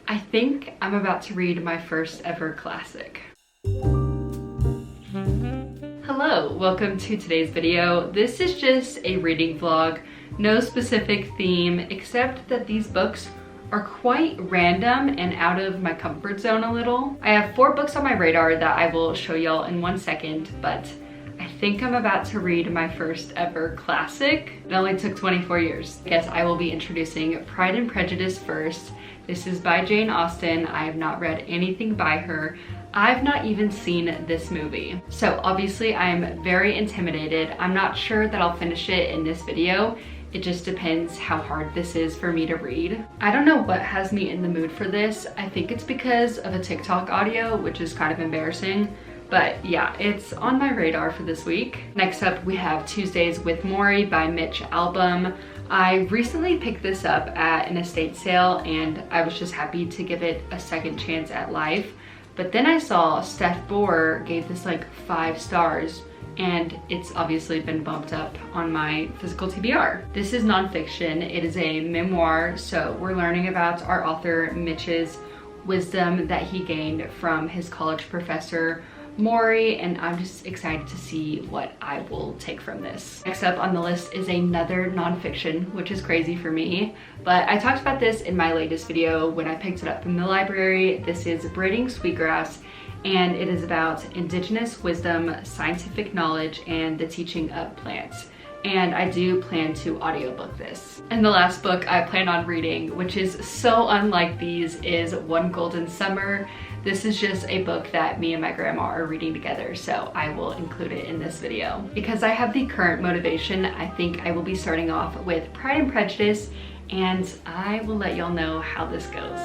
I think I'm about to read my first ever classic. Hello, welcome to today's video. This is just a reading vlog, no specific theme, except that these books are quite random and out of my comfort zone a little. I have 4 books on my radar that I will show y'all in 1 second, but I think I'm about to read my first ever classic. It only took 24 years. I guess I will be introducing Pride and Prejudice first. This is by Jane Austen. I have not read anything by her. I've not even seen this movie. So obviously I'm very intimidated. I'm not sure that I'll finish it in this video. It just depends how hard this is for me to read. I don't know what has me in the mood for this. I think it's because of a TikTok audio, which is kind of embarrassing. But yeah, it's on my radar for this week. Next up, we have Tuesdays with Morrie by Mitch Albom. I recently picked this up at an estate sale and I was just happy to give it a second chance at life. But then I saw Steph Bohr gave this like 5 stars and it's obviously been bumped up on my physical TBR. This is nonfiction. It is a memoir, so we're learning about our author Mitch's wisdom that he gained from his college professor Morrie, and I'm just excited to see what I will take from this. Next up on the list is another nonfiction, which is crazy for me, but I talked about this in my latest video when I picked it up from the library. This is Braiding Sweetgrass, and it is about indigenous wisdom, scientific knowledge, and the teaching of plants. And I do plan to audiobook this. And the last book I plan on reading, which is so unlike these, is One Golden Summer. This is just a book that me and my grandma are reading together, so I will include it in this video. Because I have the current motivation, I think I will be starting off with Pride and Prejudice, and I will let y'all know how this goes.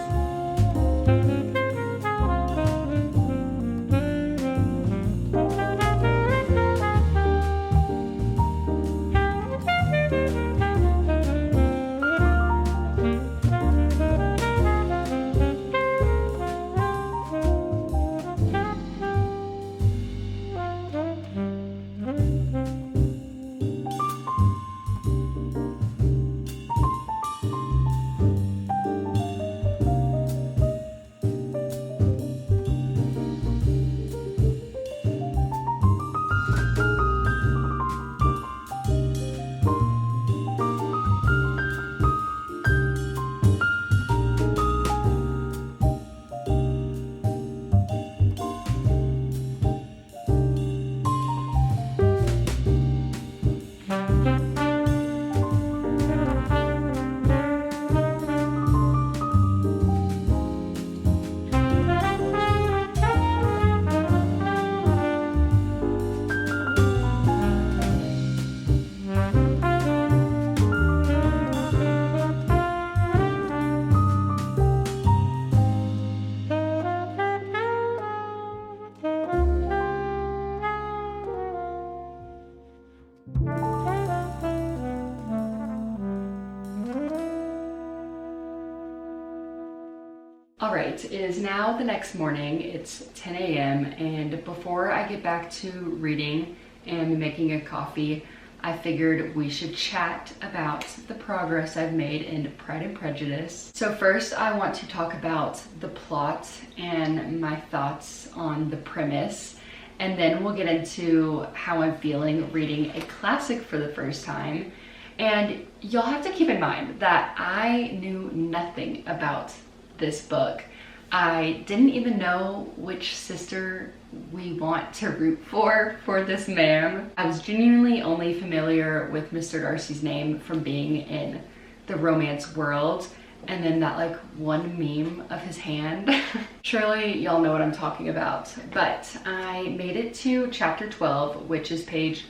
All right, it is now the next morning. It's 10 a.m. and before I get back to reading and making a coffee, I figured we should chat about the progress I've made in Pride and Prejudice. So first, I want to talk about the plot and my thoughts on the premise, and then we'll get into how I'm feeling reading a classic for the first time. And you'll have to keep in mind that I knew nothing about this book. I didn't even know which sister we want to root for this man. I was genuinely only familiar with Mr. Darcy's name from being in the romance world, and then that like one meme of his hand. Surely y'all know what I'm talking about, but I made it to chapter 12, which is page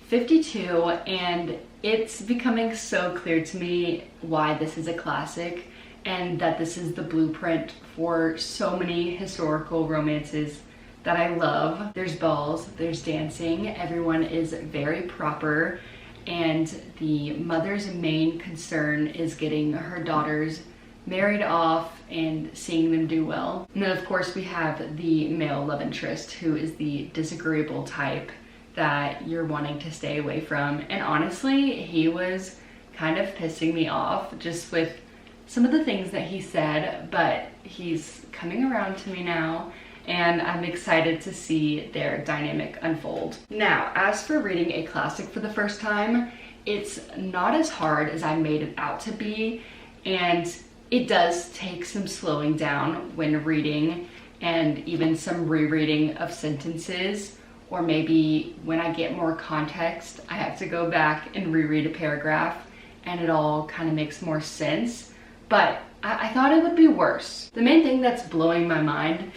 52, and it's becoming so clear to me why this is a classic and that this is the blueprint for so many historical romances that I love. There's balls, there's dancing, everyone is very proper, and the mother's main concern is getting her daughters married off and seeing them do well. And then of course we have the male love interest, who is the disagreeable type that you're wanting to stay away from. And honestly, he was kind of pissing me off just with some of the things that he said, but he's coming around to me now, and I'm excited to see their dynamic unfold. Now, as for reading a classic for the first time, it's not as hard as I made it out to be, and it does take some slowing down when reading, and even some rereading of sentences, or maybe when I get more context, I have to go back and reread a paragraph, and it all kind of makes more sense. But I thought it would be worse. The main thing that's blowing my mind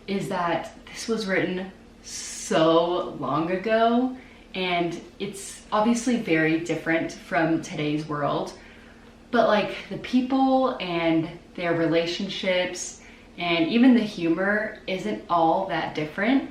is that this was written so long ago, and it's obviously very different from today's world, but like the people and their relationships and even the humor isn't all that different,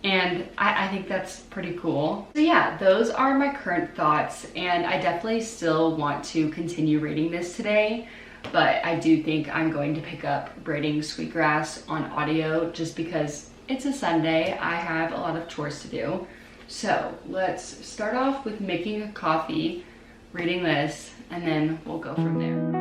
and I think that's pretty cool. So yeah, those are my current thoughts, and I definitely still want to continue reading this today, but I do think I'm going to pick up Braiding Sweetgrass on audio just because it's a Sunday. I have a lot of chores to do. So let's start off with making a coffee, reading this, and then we'll go from there.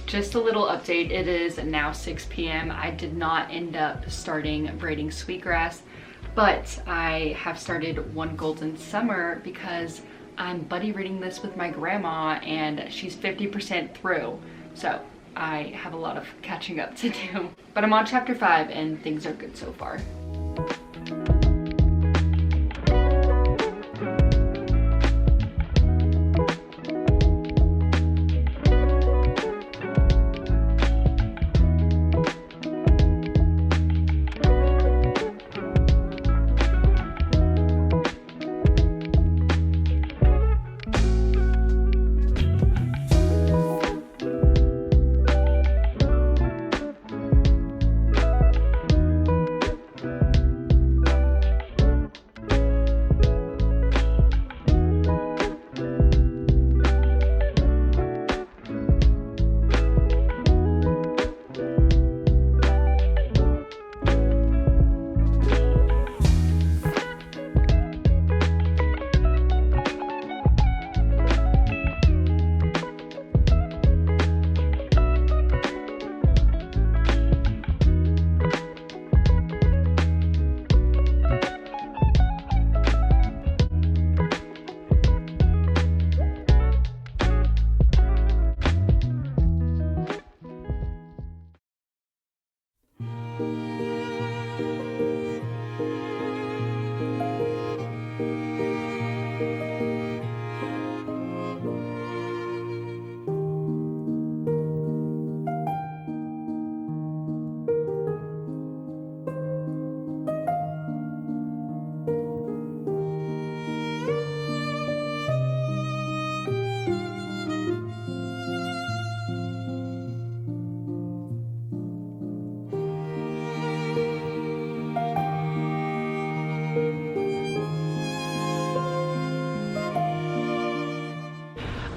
Just a little update, it is now 6 p.m. I did not end up starting Braiding Sweetgrass, but I have started One Golden Summer because I'm buddy reading this with my grandma and she's 50% through. So I have a lot of catching up to do. But I'm on chapter 5 and things are good so far.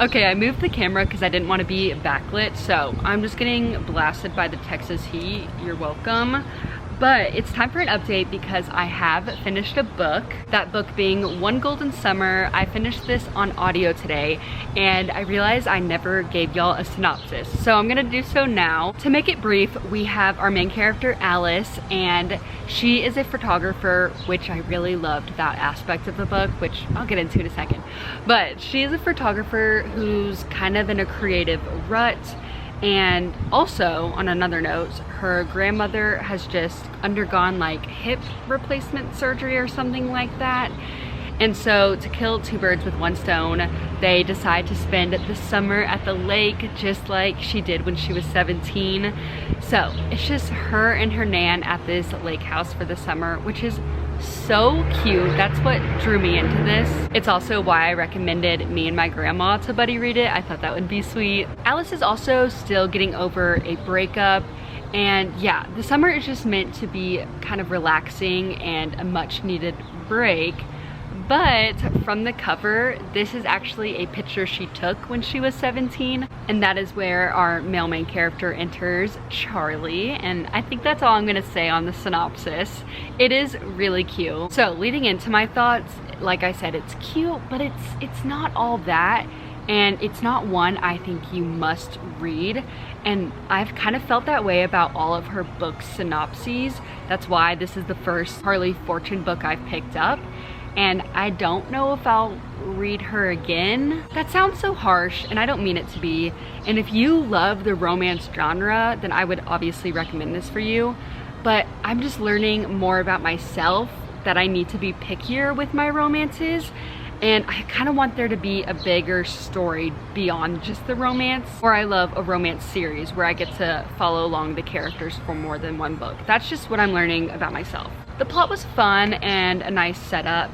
Okay, I moved the camera because I didn't want to be backlit, so I'm just getting blasted by the Texas heat. You're welcome. But it's time for an update because I have finished a book. That book being One Golden Summer. I finished this on audio today and I realized I never gave y'all a synopsis. So I'm gonna do so now. To make it brief, we have our main character Alice, and she is a photographer, which I really loved that aspect of the book, which I'll get into in a second. But she is a photographer who's kind of in a creative rut. And also, on another note, her grandmother has just undergone like hip replacement surgery or something like that. And so to kill two birds with one stone, they decide to spend the summer at the lake just like she did when she was 17. So it's just her and her nan at this lake house for the summer, which is so cute. That's what drew me into this. It's also why I recommended me and my grandma to buddy read it. I thought that would be sweet. Alice is also still getting over a breakup, and yeah, the summer is just meant to be kind of relaxing and a much needed break. But from the cover, this is actually a picture she took when she was 17, and that is where our male main character enters, Charlie, and I think that's all I'm gonna say on the synopsis. It is really cute. So leading into my thoughts, like I said, it's cute, but it's not all that, and it's not one I think you must read. And I've kind of felt that way about all of her book synopses. That's why this is the first Harley Fortune book I've picked up. And I don't know if I'll read her again. That sounds so harsh, and I don't mean it to be. And if you love the romance genre, then I would obviously recommend this for you. But I'm just learning more about myself, that I need to be pickier with my romances. And I kind of want there to be a bigger story beyond just the romance. Or I love a romance series where I get to follow along the characters for more than one book. That's just what I'm learning about myself. The plot was fun and a nice setup.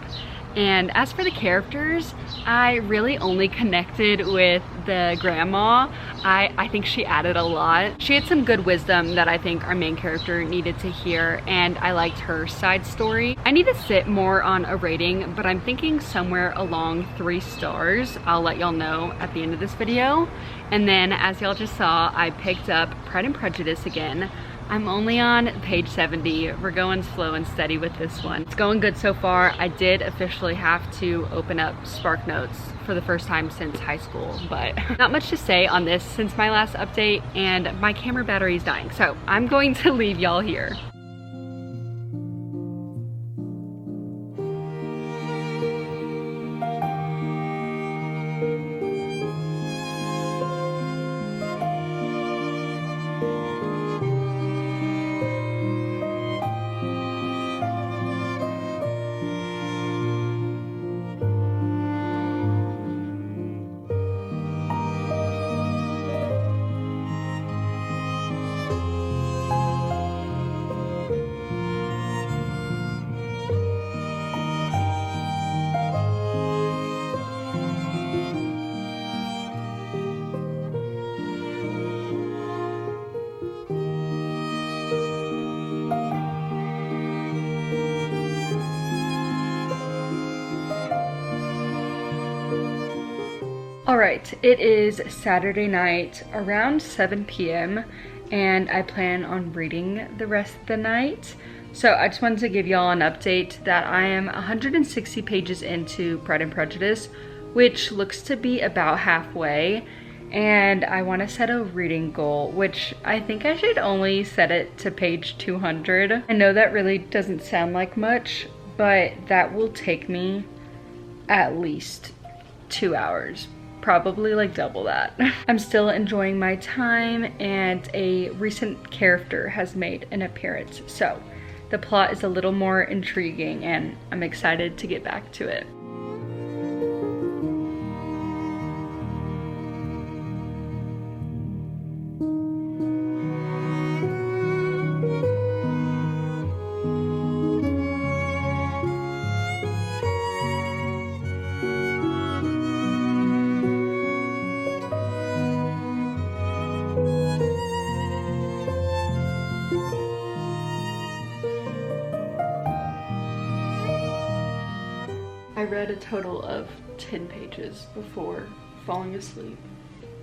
And as for the characters, I really only connected with the grandma. I think she added a lot. She had some good wisdom that I think our main character needed to hear, and I liked her side story. I need to sit more on a rating, but I'm thinking somewhere along 3 stars. I'll let y'all know at the end of this video. And then, as y'all just saw, I picked up Pride and Prejudice again. I'm only on page 70. We're going slow and steady with this one. It's going good so far. I did officially have to open up SparkNotes for the first time since high school, but not much to say on this since my last update, and my camera battery is dying. So I'm going to leave y'all here. Alright, it is Saturday night around 7 p.m. and I plan on reading the rest of the night. So I just wanted to give y'all an update that I am 160 pages into Pride and Prejudice, which looks to be about halfway. And I want to set a reading goal, which I think I should only set it to page 200. I know that really doesn't sound like much, but that will take me at least 2 hours. Probably like double that. I'm still enjoying my time, and a recent character has made an appearance. So the plot is a little more intriguing and I'm excited to get back to it. I read a total of 10 pages before falling asleep.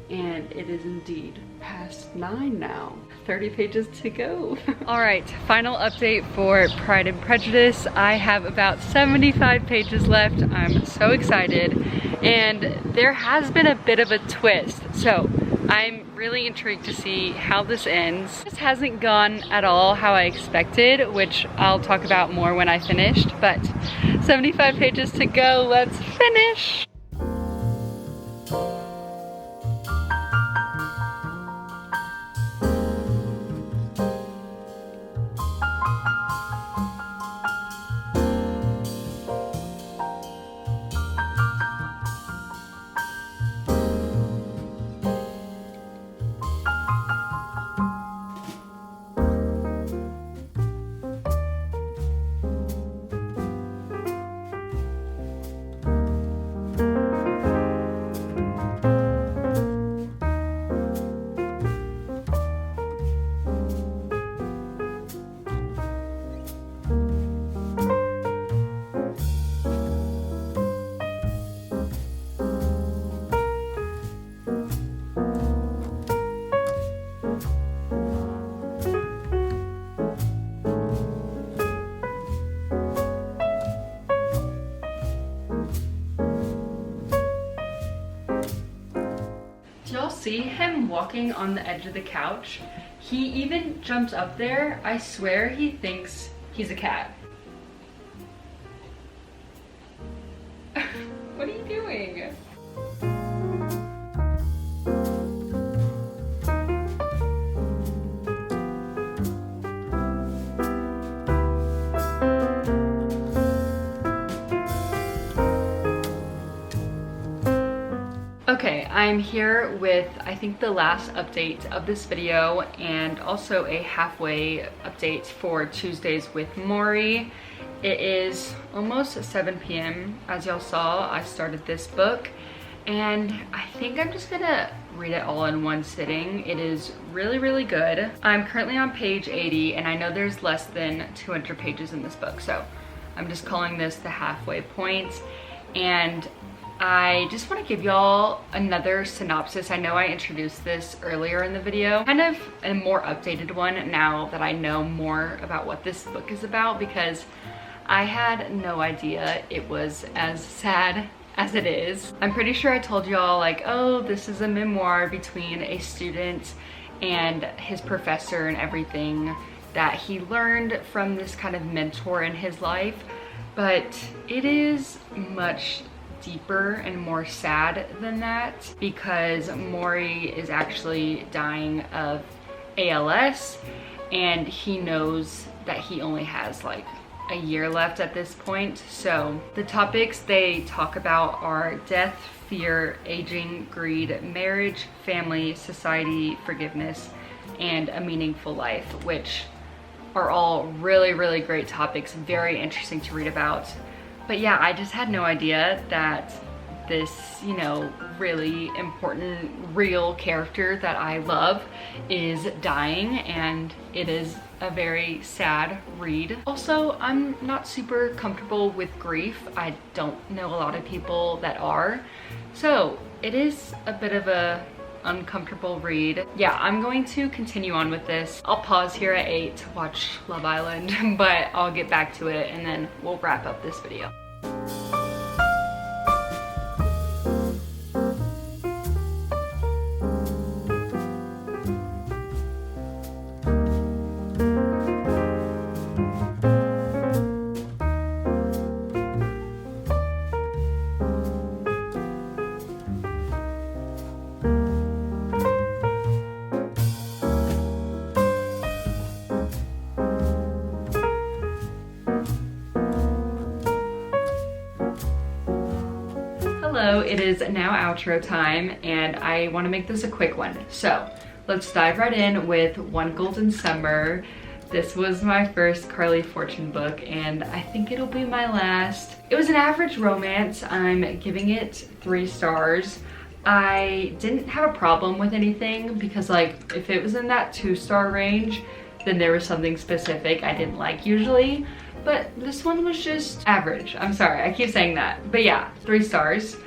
And it is indeed past 9 now. 30 pages to go. All right, final update for Pride and Prejudice. I have about 75 pages left. I'm so excited. And there has been a bit of a twist. So I'm really intrigued to see how this ends. This hasn't gone at all how I expected, which I'll talk about more when I finished, but 75 pages to go, let's finish. Y'all see him walking on the edge of the couch? He even jumps up there. I swear he thinks he's a cat. What are you doing? Okay, I'm here with, I think, the last update of this video and also a halfway update for Tuesdays with Maury. It is almost 7 p.m. As y'all saw, I started this book and I think I'm just gonna read it all in one sitting. It is really, really good. I'm currently on page 80 and I know there's less than 200 pages in this book, so I'm just calling this the halfway point. And I just want to give y'all another synopsis. I know I introduced this earlier in the video, kind of a more updated one now that I know more about what this book is about, because I had no idea it was as sad as it is. I'm pretty sure I told y'all like, oh, this is a memoir between a student and his professor and everything that he learned from this kind of mentor in his life, but it is much deeper and more sad than that, because Maury is actually dying of ALS and he knows that he only has like a year left at this point. So the topics they talk about are death, fear, aging, greed, marriage, family, society, forgiveness, and a meaningful life, which are all really, really great topics, very interesting to read about. But yeah, I just had no idea that this, you know, really important, real character that I love is dying, and it is a very sad read. Also, I'm not super comfortable with grief. I don't know a lot of people that are. So it is a bit of a uncomfortable read. Yeah, I'm going to continue on with this. I'll pause here at 8 to watch Love Island, but I'll get back to it and then we'll wrap up this video. Hello, it is now outro time and I want to make this a quick one. So let's dive right in with One Golden Summer. This was my first Carly Fortune book and I think it'll be my last. It was an average romance. I'm giving it 3 stars. I didn't have a problem with anything because like if it was in that 2-star range, then there was something specific I didn't like usually. But this one was just average. I'm sorry, I keep saying that. But yeah, 3 stars.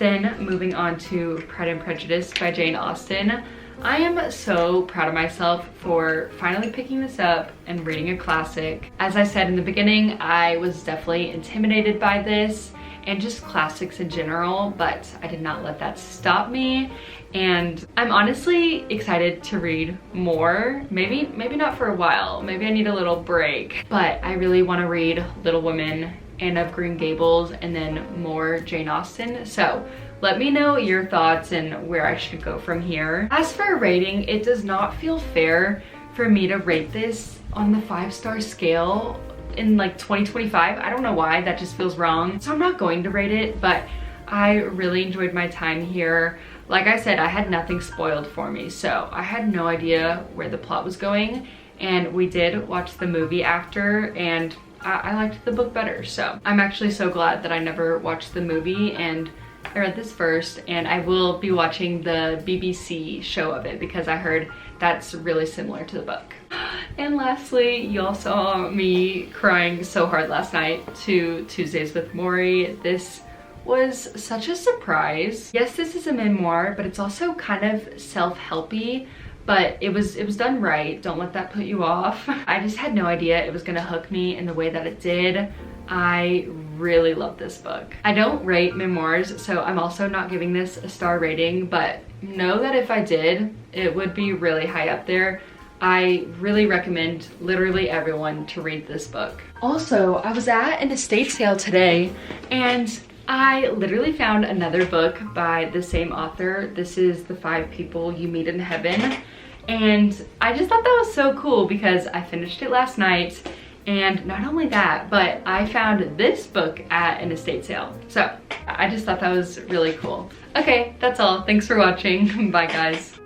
Then moving on to Pride and Prejudice by Jane Austen. I am so proud of myself for finally picking this up and reading a classic. As I said in the beginning, I was definitely intimidated by this and just classics in general, but I did not let that stop me. And I'm honestly excited to read more. Maybe not for a while. Maybe I need a little break. But I really want to read Little Women, Anne of Green Gables, and then more Jane Austen. So let me know your thoughts and where I should go from here. As for a rating, it does not feel fair for me to rate this on the 5-star scale in like 2025. I don't know why, that just feels wrong. So I'm not going to rate it, but I really enjoyed my time here. Like I said, I had nothing spoiled for me, so I had no idea where the plot was going. And we did watch the movie after, and I liked the book better. So I'm actually so glad that I never watched the movie and I read this first, and I will be watching the BBC show of it because I heard that's really similar to the book. And lastly, y'all saw me crying so hard last night to Tuesdays with Morrie. This was such a surprise. Yes, this is a memoir, but it's also kind of self-helpy, but it was done right. Don't let that put you off. I just had no idea it was gonna hook me in the way that it did. I really love this book. I don't rate memoirs, so I'm also not giving this a star rating, but know that if I did, it would be really high up there. I really recommend literally everyone to read this book. Also, I was at an estate sale today and I literally found another book by the same author. This is The 5 People You Meet in Heaven. And I just thought that was so cool because I finished it last night. And not only that, but I found this book at an estate sale. So I just thought that was really cool. Okay, that's all. Thanks for watching. Bye guys.